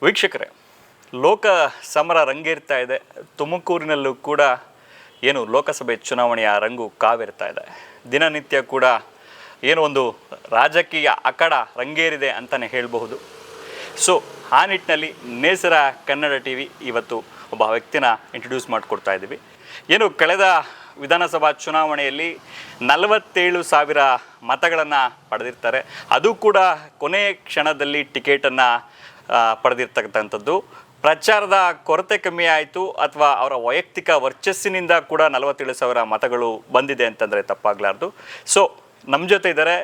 ವೀಕ್ಷಕರೇ, ಲೋಕ ಸಮರ ರಂಗೇರ್ತಾ ಇದೆ. ತುಮಕೂರಿನಲ್ಲೂ ಕೂಡ ಏನು ಲೋಕಸಭೆ ಚುನಾವಣೆಯ ರಂಗು ಕಾವೇರ್ತಾ ಇದೆ. ದಿನನಿತ್ಯ ಕೂಡ ಏನೋ ಒಂದು ರಾಜಕೀಯ ಅಖಾಡ ರಂಗೇರಿದೆ ಅಂತಲೇ ಹೇಳಬಹುದು. ಸೊ ಆ ನಿಟ್ಟಿನಲ್ಲಿ ನೇಸರ ಕನ್ನಡ ಟಿವಿ ಇವತ್ತು ಒಬ್ಬ ವ್ಯಕ್ತಿನ ಇಂಟ್ರೊಡ್ಯೂಸ್ ಮಾಡಿಕೊಡ್ತಾ ಇದ್ದೀವಿ. ಏನು ಕಳೆದ ವಿಧಾನಸಭಾ ಚುನಾವಣೆಯಲ್ಲಿ 47,000 ಮತಗಳನ್ನು ಪಡೆದಿರ್ತಾರೆ. ಅದು ಕೂಡ ಕೊನೆಯ ಕ್ಷಣದಲ್ಲಿ ಟಿಕೆಟನ್ನು ಪಡೆದಿರ್ತಕ್ಕಂಥದ್ದು. ಪ್ರಚಾರದ ಕೊರತೆ ಕಮ್ಮಿ ಆಯಿತು ಅಥವಾ ಅವರ ವೈಯಕ್ತಿಕ ವರ್ಚಸ್ಸಿನಿಂದ ಕೂಡ 47,000 ಮತಗಳು ಬಂದಿದೆ ಅಂತಂದರೆ ತಪ್ಪಾಗಲಾರ್ದು. ಸೊ ನಮ್ಮ ಜೊತೆ ಇದ್ದಾರೆ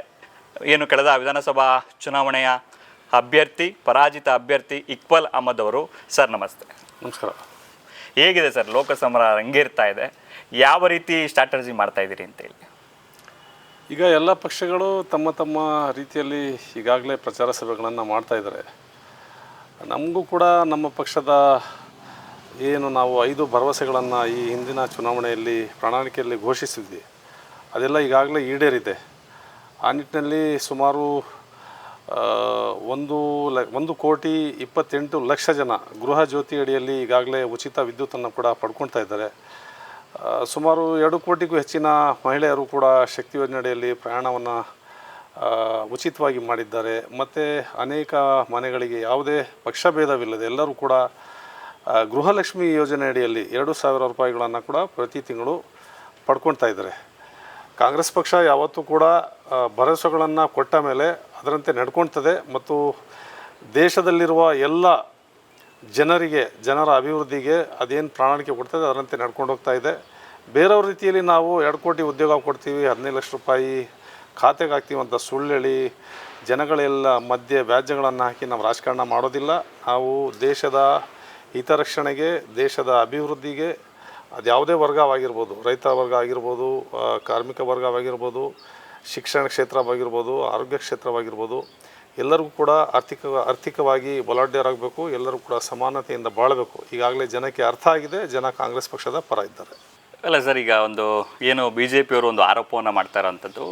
ಏನು ಕಳೆದ ವಿಧಾನಸಭಾ ಚುನಾವಣೆಯ ಅಭ್ಯರ್ಥಿ, ಪರಾಜಿತ ಅಭ್ಯರ್ಥಿ ಇಕ್ಬಾಲ್ ಅಹಮದ್ ಅವರು. ಸರ್ ನಮಸ್ತೆ. ನಮಸ್ಕಾರ. ಹೇಗಿದೆ ಸರ್ ಲೋಕಸಮರ ರಂಗೇರ್ತಾ ಇದೆ? ಯಾವ ರೀತಿ ಸ್ಟ್ರಾಟಜಿ ಮಾಡ್ತಾ ಇದ್ದೀರಿ ಅಂತ ಹೇಳಿ? ಈಗ ಎಲ್ಲ ಪಕ್ಷಗಳು ತಮ್ಮ ತಮ್ಮ ರೀತಿಯಲ್ಲಿ ಈಗಾಗಲೇ ಪ್ರಚಾರ ಸಭೆಗಳನ್ನು ಮಾಡ್ತಾ ಇದ್ದಾರೆ. ನಮಗೂ ಕೂಡ ನಮ್ಮ ಪಕ್ಷದ ಏನು ನಾವು 5 ಭರವಸೆಗಳನ್ನು ಈ ಹಿಂದಿನ ಚುನಾವಣೆಯಲ್ಲಿ ಪ್ರಣಾಳಿಕೆಯಲ್ಲಿ ಘೋಷಿಸಿದ್ವಿ, ಅದೆಲ್ಲ ಈಗಾಗಲೇ ಈಡೇರಿದೆ. ಆ ನಿಟ್ಟಿನಲ್ಲಿ ಸುಮಾರು 1,28,00,000 ಜನ ಗೃಹ ಜ್ಯೋತಿ ಅಡಿಯಲ್ಲಿ ಈಗಾಗಲೇ ಉಚಿತ ವಿದ್ಯುತ್ತನ್ನು ಕೂಡ ಪಡ್ಕೊಳ್ತಾ ಇದ್ದಾರೆ. ಸುಮಾರು 2 ಕೋಟಿಗೂ ಹೆಚ್ಚಿನ ಮಹಿಳೆಯರು ಕೂಡ ಶಕ್ತಿ ಯೋಜನೆ ಅಡಿಯಲ್ಲಿ ಪ್ರಯಾಣವನ್ನು ಉಚಿತವಾಗಿ ಮಾಡಿದ್ದಾರೆ. ಮತ್ತು ಅನೇಕ ಮನೆಗಳಿಗೆ ಯಾವುದೇ ಪಕ್ಷಭೇದವಿಲ್ಲದೆ ಎಲ್ಲರೂ ಕೂಡ ಗೃಹಲಕ್ಷ್ಮಿ ಯೋಜನೆ ಅಡಿಯಲ್ಲಿ 2,000 ರೂಪಾಯಿಗಳನ್ನು ಕೂಡ ಪ್ರತಿ ತಿಂಗಳು ಪಡ್ಕೊಳ್ತಾ ಇದ್ದಾರೆ. ಕಾಂಗ್ರೆಸ್ ಪಕ್ಷ ಯಾವತ್ತೂ ಕೂಡ ಭರವಸೆಗಳನ್ನು ಕೊಟ್ಟ ಮೇಲೆ ಅದರಂತೆ ನಡ್ಕೊಳ್ತದೆ ಮತ್ತು ದೇಶದಲ್ಲಿರುವ ಎಲ್ಲ ಜನರ ಅಭಿವೃದ್ಧಿಗೆ ಅದೇನು ಪ್ರಣಾಳಿಕೆ ಕೊಡ್ತದೆ ಅದರಂತೆ ನಡ್ಕೊಂಡು ಹೋಗ್ತಾ ಇದೆ. ಬೇರೆಯವ್ರ ರೀತಿಯಲ್ಲಿ ನಾವು 2 ಕೋಟಿ ಉದ್ಯೋಗ ಕೊಡ್ತೀವಿ, 15 ಲಕ್ಷ ರೂಪಾಯಿ ಖಾತೆಗೆ ಹಾಕ್ತೀವಿ ಅಂತ ಸುಳ್ಳು ಹೇಳಿ ಜನಗಳೆಲ್ಲ ಮಧ್ಯೆ ವ್ಯಾಜ್ಯಗಳನ್ನು ಹಾಕಿ ನಾವು ರಾಜಕಾರಣ ಮಾಡೋದಿಲ್ಲ. ನಾವು ದೇಶದ ಹಿತರಕ್ಷಣೆಗೆ, ದೇಶದ ಅಭಿವೃದ್ಧಿಗೆ, ಅದು ಯಾವುದೇ ವರ್ಗವಾಗಿರ್ಬೋದು, ರೈತ ವರ್ಗ ಆಗಿರ್ಬೋದು, ಕಾರ್ಮಿಕ ವರ್ಗವಾಗಿರ್ಬೋದು, ಶಿಕ್ಷಣ ಕ್ಷೇತ್ರವಾಗಿರ್ಬೋದು, ಆರೋಗ್ಯ ಕ್ಷೇತ್ರವಾಗಿರ್ಬೋದು, ಎಲ್ಲರಿಗೂ ಕೂಡ ಆರ್ಥಿಕವಾಗಿ ಬಲಾಢ್ಯರಾಗಬೇಕು, ಎಲ್ಲರೂ ಕೂಡ ಸಮಾನತೆಯಿಂದ ಬಾಳಬೇಕು. ಈಗಾಗಲೇ ಜನಕ್ಕೆ ಅರ್ಥ ಆಗಿದೆ. ಜನ ಕಾಂಗ್ರೆಸ್ ಪಕ್ಷದ ಪರ ಇದ್ದಾರೆ. ಅಲ್ಲ ಸರ್, ಈಗ ಒಂದು ಏನು BJP ಅವರು ಒಂದು ಆರೋಪವನ್ನು ಮಾಡ್ತಾ ಇರೋಂಥದ್ದು,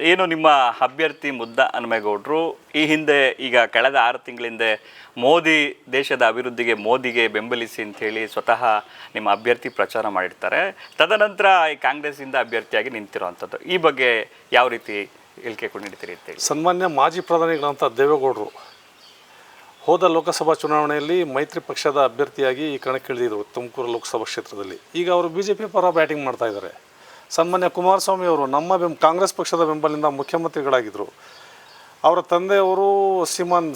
ಏನು ನಿಮ್ಮ ಅಭ್ಯರ್ಥಿ ಮುದ್ದಹನುಮೇಗೌಡರು ಈ ಹಿಂದೆ ಈಗ ಕಳೆದ 6 ತಿಂಗಳ ಹಿಂದೆ ಮೋದಿ ದೇಶದ ಅಭಿವೃದ್ಧಿಗೆ ಮೋದಿಗೆ ಬೆಂಬಲಿಸಿ ಅಂಥೇಳಿ ಸ್ವತಃ ನಿಮ್ಮ ಅಭ್ಯರ್ಥಿ ಪ್ರಚಾರ ಮಾಡಿರ್ತಾರೆ. ತದನಂತರ ಈ ಕಾಂಗ್ರೆಸ್ಸಿಂದ ಅಭ್ಯರ್ಥಿಯಾಗಿ ನಿಂತಿರೋವಂಥದ್ದು, ಈ ಬಗ್ಗೆ ಯಾವ ರೀತಿ ಹೇಳಿಕೆ ನೀಡ್ತೀರಿ ಅಂತೇಳಿ? ಸನ್ಮಾನ್ಯ ಮಾಜಿ ಪ್ರಧಾನಿಗಳಂಥ ದೇವೇಗೌಡರು ಹೋದ ಲೋಕಸಭಾ ಚುನಾವಣೆಯಲ್ಲಿ ಮೈತ್ರಿ ಪಕ್ಷದ ಅಭ್ಯರ್ಥಿಯಾಗಿ ಈ ಕಣಕ್ಕಿಳಿದಿದ್ರು ತುಮಕೂರು ಲೋಕಸಭಾ ಕ್ಷೇತ್ರದಲ್ಲಿ. ಈಗ ಅವರು BJP ಪರ ಬ್ಯಾಟಿಂಗ್ ಮಾಡ್ತಾ ಇದ್ದಾರೆ. ಸನ್ಮಾನ್ಯ ಕುಮಾರಸ್ವಾಮಿ ಅವರು ನಮ್ಮ ಕಾಂಗ್ರೆಸ್ ಪಕ್ಷದ ಬೆಂಬಲಿಂದ ಮುಖ್ಯಮಂತ್ರಿಗಳಾಗಿದ್ದರು. ಅವರ ತಂದೆಯವರು ಶ್ರೀಮಾನ್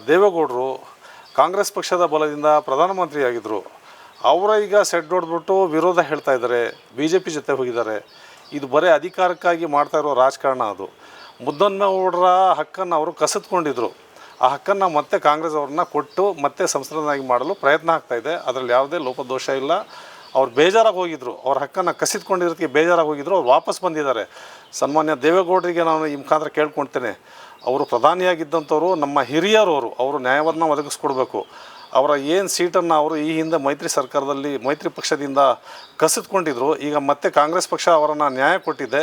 ದೇವೇಗೌಡರು ಕಾಂಗ್ರೆಸ್ ಪಕ್ಷದ ಬಲದಿಂದ ಪ್ರಧಾನಮಂತ್ರಿಯಾಗಿದ್ದರು. ಅವರ ಈಗ ಸೆಡ್ ಹೊಡೆದ್ಬಿಟ್ಟು ವಿರೋಧ ಹೇಳ್ತಾ ಇದ್ದಾರೆ, BJP ಜೊತೆ ಹೋಗಿದ್ದಾರೆ. ಇದು ಬರೀ ಅಧಿಕಾರಕ್ಕಾಗಿ ಮಾಡ್ತಾ ಇರೋ ರಾಜಕಾರಣ. ಅದು ಮುದ್ದಹನುಮೇಗೌಡರ ಹಕ್ಕನ್ನು ಅವರು ಕಸಿದುಕೊಂಡಿದ್ದರು. ಆ ಹಕ್ಕನ್ನು ಮತ್ತೆ ಕಾಂಗ್ರೆಸ್ ಅವ್ರನ್ನ ಕೊಟ್ಟು ಮತ್ತೆ ಸಂಸದನಾಗಿ ಮಾಡಲು ಪ್ರಯತ್ನ ಆಗ್ತಾಯಿದೆ. ಅದರಲ್ಲಿ ಯಾವುದೇ ಲೋಪದೋಷ ಇಲ್ಲ. ಅವ್ರು ಬೇಜಾರಾಗಿ ಹೋಗಿದ್ದರು, ಅವ್ರ ಹಕ್ಕನ್ನು ಕಸಿದುಕೊಂಡಿರೋದಕ್ಕೆ ಬೇಜಾರಾಗಿ ಹೋಗಿದ್ದರು. ಅವ್ರು ವಾಪಸ್ ಬಂದಿದ್ದಾರೆ. ಸನ್ಮಾನ್ಯ ದೇವೇಗೌಡರಿಗೆ ನಾನು ಈ ಮುಖಾಂತರ ಕೇಳ್ಕೊಳ್ತೇನೆ, ಅವರು ಪ್ರಧಾನಿಯಾಗಿದ್ದಂಥವ್ರು ನಮ್ಮ ಹಿರಿಯರವರು, ಅವರು ನ್ಯಾಯವನ್ನು ಒದಗಿಸ್ಕೊಡ್ಬೇಕು. ಅವರ ಏನು ಸೀಟನ್ನು ಅವರು ಈ ಹಿಂದೆ ಮೈತ್ರಿ ಸರ್ಕಾರದಲ್ಲಿ ಮೈತ್ರಿ ಪಕ್ಷದಿಂದ ಕಸಿದುಕೊಂಡಿದ್ರು. ಈಗ ಮತ್ತೆ ಕಾಂಗ್ರೆಸ್ ಪಕ್ಷ ಅವರನ್ನು ನ್ಯಾಯ ಕೊಟ್ಟಿದೆ.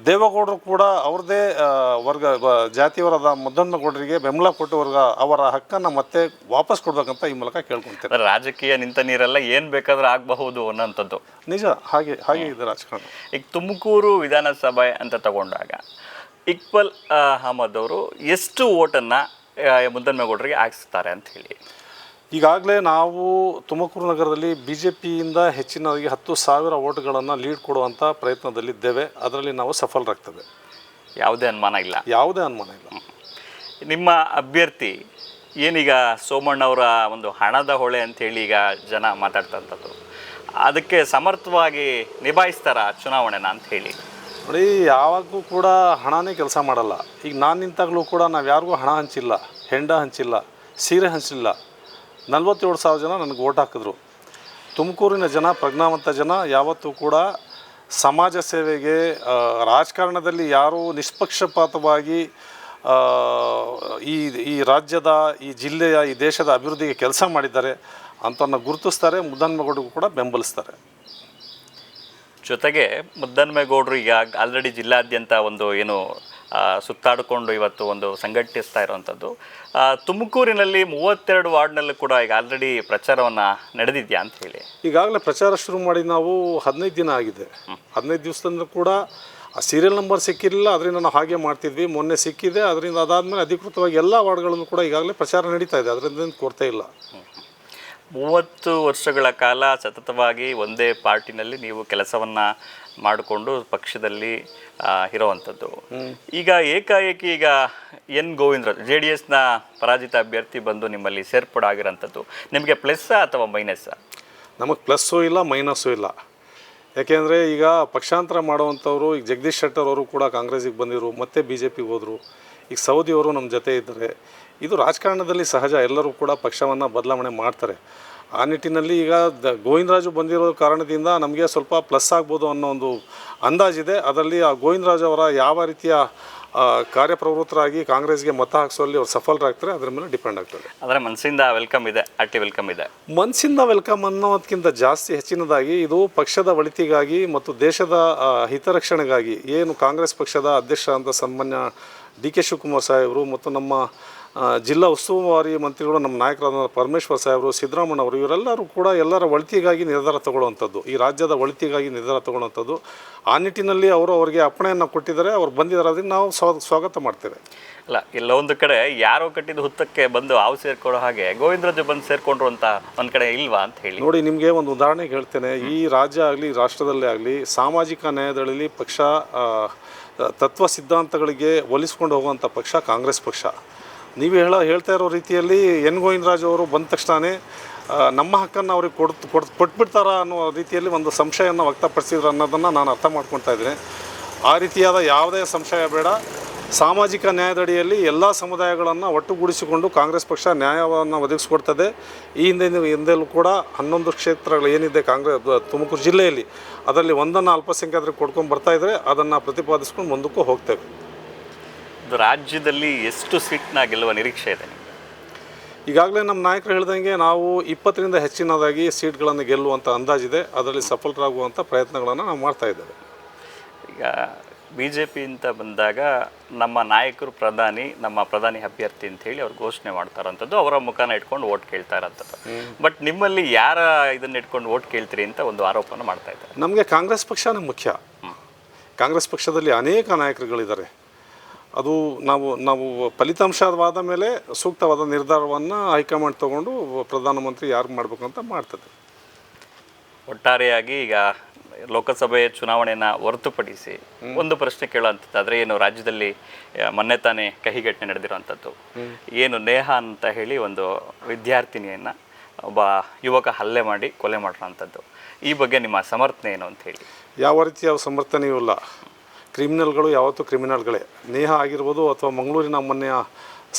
ದೇವೇಗೌಡರು ಕೂಡ ಅವ್ರದ್ದೇ ಜಾತಿಯವರಾದ ಮುದ್ದಹನುಮೇಗೌಡರಿಗೆ ಬೆಂಬಲ ಕೊಟ್ಟು ಅವರ ಹಕ್ಕನ್ನು ಮತ್ತೆ ವಾಪಸ್ ಕೊಡ್ಬೇಕಂತ ಈ ಮೂಲಕ ಕೇಳ್ಕೊಳ್ತೇನೆ. ರಾಜಕೀಯ ನಿಂತ ನೀರೆಲ್ಲ ಏನು ಬೇಕಾದರೂ ಆಗಬಹುದು ಅನ್ನೋಂಥದ್ದು ನಿಜ. ಹಾಗೆ ಇದೆ ರಾಜಕಾರಣ. ಈಗ ತುಮಕೂರು ವಿಧಾನಸಭೆ ಅಂತ ತಗೊಂಡಾಗ ಇಕ್ಬಾಲ್ ಅಹಮದ್ ಅವರು ಎಷ್ಟು ಓಟನ್ನು ಮುದ್ದಹನುಮೇಗೌಡರಿಗೆ ಹಾಕಿಸ್ತಾರೆ ಅಂತ ಹೇಳಿ? ಈಗಾಗಲೇ ನಾವು ತುಮಕೂರು ನಗರದಲ್ಲಿ BJPಯಿಂದ ಹೆಚ್ಚಿನವರಿಗೆ 10,000 ಓಟ್ಗಳನ್ನು ಲೀಡ್ ಕೊಡುವಂಥ ಪ್ರಯತ್ನದಲ್ಲಿದ್ದೇವೆ. ಅದರಲ್ಲಿ ನಾವು ಸಫಲರಾಗ್ತೇವೆ. ಯಾವುದೇ ಅನುಮಾನ ಇಲ್ಲ? ಯಾವುದೇ ಅನುಮಾನ ಇಲ್ಲ. ನಿಮ್ಮ ಅಭ್ಯರ್ಥಿ ಏನೀಗ ಸೋಮಣ್ಣವರ ಒಂದು ಹಣದ ಹೊಳೆ ಅಂಥೇಳಿ ಈಗ ಜನ ಮಾತಾಡ್ತಂಥದ್ದು, ಅದಕ್ಕೆ ಸಮರ್ಥವಾಗಿ ನಿಭಾಯಿಸ್ತಾರ ಚುನಾವಣೆನ ಅಂತ ಹೇಳಿ? ನೋಡಿ, ಯಾವಾಗೂ ಕೂಡ ಹಣನೇ ಕೆಲಸ ಮಾಡಲ್ಲ. ಈಗ ನಾನು ನಿಂತಾಗಲೂ ಕೂಡ ನಾವು ಯಾರಿಗೂ ಹಣ ಹಂಚಿಲ್ಲ, ಹೆಂಡ ಹಂಚಿಲ್ಲ, ಸೀರೆ ಹಂಚಿಲ್ಲ. 47,000 ಜನ ನನಗೆ ಓಟ್ ಹಾಕಿದ್ರು. ತುಮಕೂರಿನ ಜನ ಪ್ರಜ್ಞಾವಂತ ಜನ. ಯಾವತ್ತೂ ಕೂಡ ಸಮಾಜ ಸೇವೆಗೆ, ರಾಜಕಾರಣದಲ್ಲಿ ಯಾರೂ ನಿಷ್ಪಕ್ಷಪಾತವಾಗಿ ಈ ರಾಜ್ಯದ, ಈ ಜಿಲ್ಲೆಯ, ಈ ದೇಶದ ಅಭಿವೃದ್ಧಿಗೆ ಕೆಲಸ ಮಾಡಿದ್ದಾರೆ ಅಂಥವ್ರನ್ನ ಗುರುತಿಸ್ತಾರೆ. ಮುದ್ದಹನುಮೇಗೌಡರಿಗೂ ಕೂಡ ಬೆಂಬಲಿಸ್ತಾರೆ. ಜೊತೆಗೆ ಮುದ್ದನ್ಮೇಗೌಡರು ಈಗ ಆಲ್ರೆಡಿ ಜಿಲ್ಲಾದ್ಯಂತ ಒಂದು ಏನು ಸುತ್ತಾಡಿಕೊಂಡು ಇವತ್ತು ಒಂದು ಸಂಘಟಿಸ್ತಾ ಇರುವಂಥದ್ದು. ತುಮಕೂರಿನಲ್ಲಿ 32 ವಾರ್ಡ್ನಲ್ಲೂ ಕೂಡ ಈಗ ಆಲ್ರೆಡಿ ಪ್ರಚಾರವನ್ನು ನಡೆದಿದೆಯಾ ಅಂತ ಹೇಳಿ. ಈಗಾಗಲೇ ಪ್ರಚಾರ ಶುರು ಮಾಡಿ ನಾವು 15 ದಿನ ಆಗಿದೆ. 15 ದಿವಸದಿಂದ ಕೂಡ ಆ ಸೀರಿಯಲ್ ನಂಬರ್ ಸಿಕ್ಕಿರಲಿಲ್ಲ, ಅದರಿಂದ ನಾವು ಹಾಗೆ ಮಾಡ್ತಿದ್ವಿ. ಮೊನ್ನೆ ಸಿಕ್ಕಿದೆ, ಅದರಿಂದ ಅದಾದಮೇಲೆ ಅಧಿಕೃತವಾಗಿ ಎಲ್ಲ ವಾರ್ಡ್ಗಳಲ್ಲೂ ಕೂಡ ಈಗಾಗಲೇ ಪ್ರಚಾರ ನಡೀತಾ ಇದೆ. ಅದರಿಂದ ಕೊರತೆ ಇಲ್ಲ. 30 ವರ್ಷಗಳ ಕಾಲ ಸತತವಾಗಿ ಒಂದೇ ಪಾರ್ಟಿನಲ್ಲಿ ನೀವು ಕೆಲಸವನ್ನು ಮಾಡಿಕೊಂಡು ಪಕ್ಷದಲ್ಲಿ ಇರೋವಂಥದ್ದು. ಈಗ ಏಕಾಏಕಿ ಈಗ ಎನ್ ಗೋವಿಂದರಾಜ್ JDSನ ಪರಾಜಿತ ಅಭ್ಯರ್ಥಿ ಬಂದು ನಿಮ್ಮಲ್ಲಿ ಸೇರ್ಪಡಾಗಿರೋಂಥದ್ದು ನಿಮಗೆ ಪ್ಲಸ್ಸಾ ಅಥವಾ ಮೈನಸ್ಸಾ? ನಮಗೆ ಪ್ಲಸ್ಸು ಇಲ್ಲ ಮೈನಸ್ಸು ಇಲ್ಲ. ಯಾಕೆಂದರೆ ಈಗ ಪಕ್ಷಾಂತರ ಮಾಡುವಂಥವ್ರು, ಈಗ ಜಗದೀಶ್ ಶೆಟ್ಟರ್ ಅವರು ಕೂಡ ಕಾಂಗ್ರೆಸ್ಸಿಗೆ ಬಂದಿರು, ಮತ್ತೆ BJPಗೆ ಹೋದರು. ಈಗ ಸೌದಿಯವರು ನಮ್ಮ ಜೊತೆ ಇದ್ದಾರೆ. ಇದು ರಾಜಕಾರಣದಲ್ಲಿ ಸಹಜ, ಎಲ್ಲರೂ ಕೂಡ ಪಕ್ಷವನ್ನು ಬದಲಾವಣೆ ಮಾಡ್ತಾರೆ. ಆ ನಿಟ್ಟಿನಲ್ಲಿ ಈಗ ಗೋವಿಂದರಾಜು ಬಂದಿರೋ ಕಾರಣದಿಂದ ನಮಗೆ ಸ್ವಲ್ಪ ಪ್ಲಸ್ ಆಗ್ಬೋದು ಅನ್ನೋ ಒಂದು ಅಂದಾಜಿದೆ. ಅದರಲ್ಲಿ ಆ ಗೋವಿಂದರಾಜು ಅವರ ಯಾವ ರೀತಿಯ ಕಾರ್ಯಪ್ರವೃತ್ತರಾಗಿ ಕಾಂಗ್ರೆಸ್ಗೆ ಮತ ಹಾಕಿಸುವಲ್ಲಿ ಅವ್ರು ಸಫಲರಾಗ್ತಾರೆ, ಅದರ ಮೇಲೆ ಡಿಪೆಂಡ್ ಆಗ್ತದೆ. ಅಂದರೆ ಮನಸ್ಸಿಂದ ವೆಲ್ಕಮ್ ಇದೆ, ಆರ್ಟಿ ವೆಲ್ಕಮ್ ಇದೆ. ಮನಸ್ಸಿಂದ ವೆಲ್ಕಮ್ ಅನ್ನೋದಕ್ಕಿಂತ ಜಾಸ್ತಿ ಹೆಚ್ಚಿನದಾಗಿ ಇದು ಪಕ್ಷದ ಒಳಿತಿಗಾಗಿ ಮತ್ತು ದೇಶದ ಹಿತರಕ್ಷಣೆಗಾಗಿ ಏನು ಕಾಂಗ್ರೆಸ್ ಪಕ್ಷದ ಅಧ್ಯಕ್ಷ ಅಂತ ಸನ್ಮಾನ್ಯ DK ಶಿವಕುಮಾರ್ ಸಾಹೇಬರು ಮತ್ತು ನಮ್ಮ ಜಿಲ್ಲಾ ಉಸ್ತುವಾರಿ ಮಂತ್ರಿಗಳು, ನಮ್ಮ ನಾಯಕರಾದ ಪರಮೇಶ್ವರ್ ಸಾಹೇಬರು, ಸಿದ್ದರಾಮಯ್ಯವರು, ಇವರೆಲ್ಲರೂ ಕೂಡ ಎಲ್ಲರ ಒಳಿತಿಗಾಗಿ ನಿರ್ಧಾರ ತಗೊಳ್ಳುವಂಥದ್ದು, ಈ ರಾಜ್ಯದ ಒಳಿತಿಗಾಗಿ ನಿರ್ಧಾರ ತಗೊಳ್ಳುವಂಥದ್ದು. ಆ ನಿಟ್ಟಿನಲ್ಲಿ ಅವರಿಗೆ ಅಪ್ಪಣೆಯನ್ನು ಕೊಟ್ಟಿದ್ದಾರೆ, ಅವ್ರು ಬಂದಿದ್ದಾರೆ. ಅದಕ್ಕೆ ನಾವು ಸ್ವಾಗತ ಮಾಡ್ತೇವೆ. ಅಲ್ಲ, ಎಲ್ಲ ಒಂದು ಕಡೆ ಯಾರೋ ಕಟ್ಟಿದ ಹುತ್ತಕ್ಕೆ ಬಂದು ಹಾವು ಸೇರ್ಕೊಳ್ಳೋ ಹಾಗೆ ಗೋವಿಂದರಾಜು ಬಂದು ಸೇರ್ಕೊಂಡ್ರು ಅಂತ ಒಂದು ಕಡೆ ಇಲ್ವಾ ಅಂತ ಹೇಳಿ. ನೋಡಿ, ನಿಮಗೆ ಒಂದು ಉದಾಹರಣೆಗೆ ಹೇಳ್ತೇನೆ. ಈ ರಾಜ್ಯ ಆಗಲಿ ರಾಷ್ಟ್ರದಲ್ಲೇ ಆಗಲಿ ಸಾಮಾಜಿಕ ನ್ಯಾಯದಲ್ಲಿ ಪಕ್ಷ ತತ್ವ ಸಿದ್ಧಾಂತಗಳಿಗೆ ಒಲಿಸ್ಕೊಂಡು ಹೋಗುವಂಥ ಪಕ್ಷ ಕಾಂಗ್ರೆಸ್ ಪಕ್ಷ. ನೀವು ಹೇಳ್ತಾ ಇರೋ ರೀತಿಯಲ್ಲಿ ಎನ್ ಗೋವಿಂದರಾಜು ಅವರು ಬಂದ ತಕ್ಷಣವೇ ನಮ್ಮ ಹಕ್ಕನ್ನು ಅವ್ರಿಗೆ ಕೊಟ್ಬಿಡ್ತಾರ ಅನ್ನೋ ರೀತಿಯಲ್ಲಿ ಒಂದು ಸಂಶಯವನ್ನು ವ್ಯಕ್ತಪಡಿಸಿದ್ರು ಅನ್ನೋದನ್ನು ನಾನು ಅರ್ಥ ಮಾಡ್ಕೊಳ್ತಾ ಇದ್ದೀನಿ. ಆ ರೀತಿಯಾದ ಯಾವುದೇ ಸಂಶಯ ಬೇಡ. ಸಾಮಾಜಿಕ ನ್ಯಾಯದಡಿಯಲ್ಲಿ ಎಲ್ಲ ಸಮುದಾಯಗಳನ್ನು ಒಟ್ಟುಗೂಡಿಸಿಕೊಂಡು ಕಾಂಗ್ರೆಸ್ ಪಕ್ಷ ನ್ಯಾಯವನ್ನು ಒದಗಿಸ್ಕೊಡ್ತದೆ. ಈ ಹಿಂದೆಲೂ ಕೂಡ 11 ಕ್ಷೇತ್ರಗಳು ಏನಿದೆ ತುಮಕೂರು ಜಿಲ್ಲೆಯಲ್ಲಿ, ಅದರಲ್ಲಿ ಒಂದನ್ನು ಅಲ್ಪಸಂಖ್ಯಾತರಿಗೆ ಕೊಡ್ಕೊಂಡು ಬರ್ತಾಯಿದ್ರೆ ಅದನ್ನು ಪ್ರತಿಪಾದಿಸ್ಕೊಂಡು ಮುಂದಕ್ಕೂ ಹೋಗ್ತೇವೆ. ರಾಜ್ಯದಲ್ಲಿ ಎಷ್ಟು ಸೀಟ್ನ ಗೆಲ್ಲುವ ನಿರೀಕ್ಷೆ ಇದೆ? ಈಗಾಗಲೇ ನಮ್ಮ ನಾಯಕರು ಹೇಳ್ದಂಗೆ ನಾವು 20ರಿಂದ ಹೆಚ್ಚಿನದಾಗಿ ಸೀಟ್ಗಳನ್ನು ಗೆಲ್ಲುವಂಥ ಅಂದಾಜಿದೆ. ಅದರಲ್ಲಿ ಸಫಲರಾಗುವಂಥ ಪ್ರಯತ್ನಗಳನ್ನು ನಾವು ಮಾಡ್ತಾ ಇದ್ದೇವೆ. ಈಗ BJP ಅಂತ ಬಂದಾಗ ನಮ್ಮ ನಾಯಕರು ನಮ್ಮ ಪ್ರಧಾನಿ ಅಭ್ಯರ್ಥಿ ಅಂತ ಹೇಳಿ ಅವ್ರು ಘೋಷಣೆ ಮಾಡ್ತಾರಂಥದ್ದು, ಅವರ ಮುಖಾನ ಇಟ್ಕೊಂಡು ಓಟ್ ಕೇಳ್ತಾ ಇರೋಂಥದ್ದು. ಬಟ್ ನಿಮ್ಮಲ್ಲಿ ಯಾರ ಇದನ್ನ ಇಟ್ಕೊಂಡು ಓಟ್ ಕೇಳ್ತೀರಿ ಅಂತ ಒಂದು ಆರೋಪನ ಮಾಡ್ತಾ ಇದ್ದಾರೆ. ನಮಗೆ ಕಾಂಗ್ರೆಸ್ ಪಕ್ಷನೇ ಮುಖ್ಯ. ಕಾಂಗ್ರೆಸ್ ಪಕ್ಷದಲ್ಲಿ ಅನೇಕ ನಾಯಕರುಗಳಿದ್ದಾರೆ. ಅದು ನಾವು ಫಲಿತಾಂಶವಾದ ಮೇಲೆ ಸೂಕ್ತವಾದ ನಿರ್ಧಾರವನ್ನು ಹೈಕಮಾಂಡ್ ತಗೊಂಡು ಪ್ರಧಾನಮಂತ್ರಿ ಯಾರು ಮಾಡಬೇಕಂತ ಮಾಡ್ತದೆ. ಒಟ್ಟಾರೆಯಾಗಿ ಈಗ ಲೋಕಸಭೆ ಚುನಾವಣೆಯನ್ನು ಹೊರತುಪಡಿಸಿ ಒಂದು ಪ್ರಶ್ನೆ ಕೇಳೋಂಥದ್ದಾದರೆ, ಏನು ರಾಜ್ಯದಲ್ಲಿ ಮೊನ್ನೆ ತಾನೇ ಕಹಿಘಟನೆ ನಡೆದಿರುವಂಥದ್ದು, ಏನು ನೇಹಾ ಅಂತ ಹೇಳಿ ಒಂದು ವಿದ್ಯಾರ್ಥಿನಿಯನ್ನು ಒಬ್ಬ ಯುವಕ ಹಲ್ಲೆ ಮಾಡಿ ಕೊಲೆ ಮಾಡಿರೋಂಥದ್ದು, ಈ ಬಗ್ಗೆ ನಿಮ್ಮ ಸಮರ್ಥನೆ ಏನು ಅಂತ ಹೇಳಿ? ಯಾವ ರೀತಿಯ ಸಮರ್ಥನೆಯೂ ಇಲ್ಲ. ಕ್ರಿಮಿನಲ್ಗಳು ಯಾವತ್ತೂ ಕ್ರಿಮಿನಲ್ಗಳೇ. ನೇಹಾ ಆಗಿರ್ಬೋದು ಅಥವಾ ಮಂಗಳೂರಿನ ಮೊನ್ನೆಯ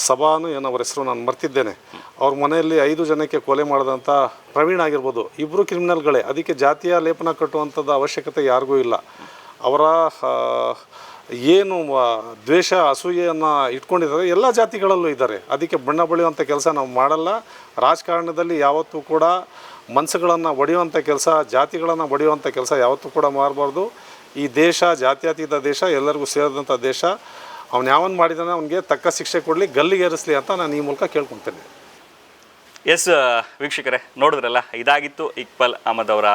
ಸಭಾನು ಏನೋ ಅವರ ಹೆಸರು ನಾನು ಮರ್ತಿದ್ದೇನೆ, ಅವ್ರ ಮನೆಯಲ್ಲಿ 5 ಜನಕ್ಕೆ ಕೊಲೆ ಮಾಡಿದಂಥ ಪ್ರವೀಣ್ ಆಗಿರ್ಬೋದು, ಇಬ್ಬರು ಕ್ರಿಮಿನಲ್ಗಳೇ. ಅದಕ್ಕೆ ಜಾತಿಯ ಲೇಪನ ಕಟ್ಟುವಂಥದ್ದು ಅವಶ್ಯಕತೆ ಯಾರಿಗೂ ಇಲ್ಲ. ಅವರ ಏನು ದ್ವೇಷ ಅಸೂಯೆಯನ್ನು ಇಟ್ಕೊಂಡಿದ್ದಾರೆ ಎಲ್ಲ ಜಾತಿಗಳಲ್ಲೂ ಇದ್ದಾರೆ. ಅದಕ್ಕೆ ಬಣ್ಣ ಬಳಿಯುವಂಥ ಕೆಲಸ ನಾವು ಮಾಡಲ್ಲ. ರಾಜಕಾರಣದಲ್ಲಿ ಯಾವತ್ತೂ ಕೂಡ ಮನಸ್ಸುಗಳನ್ನು ಒಡೆಯುವಂಥ ಕೆಲಸ, ಜಾತಿಗಳನ್ನು ಒಡೆಯುವಂಥ ಕೆಲಸ ಯಾವತ್ತೂ ಕೂಡ ಮಾಡಬಾರ್ದು. ಈ ದೇಶ ಜಾತ್ಯತೀತ ದೇಶ, ಎಲ್ಲರಿಗೂ ಸೇರಿದಂಥ ದೇಶ. ಅವನು ಯಾವನು ಮಾಡಿದಾನೆ ಅವನಿಗೆ ತಕ್ಕ ಶಿಕ್ಷೆ ಕೊಡಲಿ, ಗಲ್ಲಿಗೇರಿಸಲಿ ಅಂತ ನಾನು ಈ ಮೂಲಕ ಕೇಳ್ಕೊಳ್ತೇನೆ. ಎಸ್ ವೀಕ್ಷಕರೇ, ನೋಡಿದ್ರಲ್ಲ, ಇದಾಗಿತ್ತು ಇಕ್ಬಾಲ್ ಅಹಮದ್ ಅವರ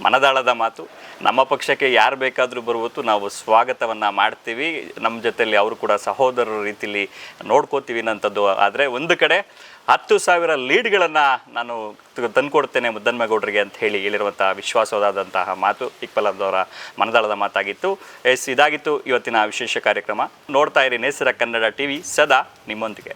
ಮನದಾಳದ ಮಾತು. ನಮ್ಮ ಪಕ್ಷಕ್ಕೆ ಯಾರು ಬೇಕಾದರೂ ಬರ್ಬೋದು, ನಾವು ಸ್ವಾಗತವನ್ನು ಮಾಡ್ತೀವಿ. ನಮ್ಮ ಜೊತೆಯಲ್ಲಿ ಅವರು ಕೂಡ ಸಹೋದರರ ರೀತಿಯಲ್ಲಿ ನೋಡ್ಕೋತೀವಿ ಅನ್ನೋಂಥದ್ದು. ಆದರೆ ಒಂದು ಕಡೆ 10,000 ಲೀಡ್ಗಳನ್ನು ನಾನು ತಂದುಕೊಡ್ತೇನೆ ಮುದ್ದನ್ಮೇಗೌಡರಿಗೆ ಅಂತ ಹೇಳಿರುವಂಥ ವಿಶ್ವಾಸವಾದಂತಹ ಮಾತು ಇಕ್ಬಾಲ್ ಅಹಮದ್ ಅವರ ಮನದಾಳದ ಮಾತಾಗಿತ್ತು. ಇದಾಗಿತ್ತು ಇವತ್ತಿನ ವಿಶೇಷ ಕಾರ್ಯಕ್ರಮ. ನೋಡ್ತಾ ಇರಿ ನೇಸರ ಕನ್ನಡ TV, ಸದಾ ನಿಮ್ಮೊಂದಿಗೆ.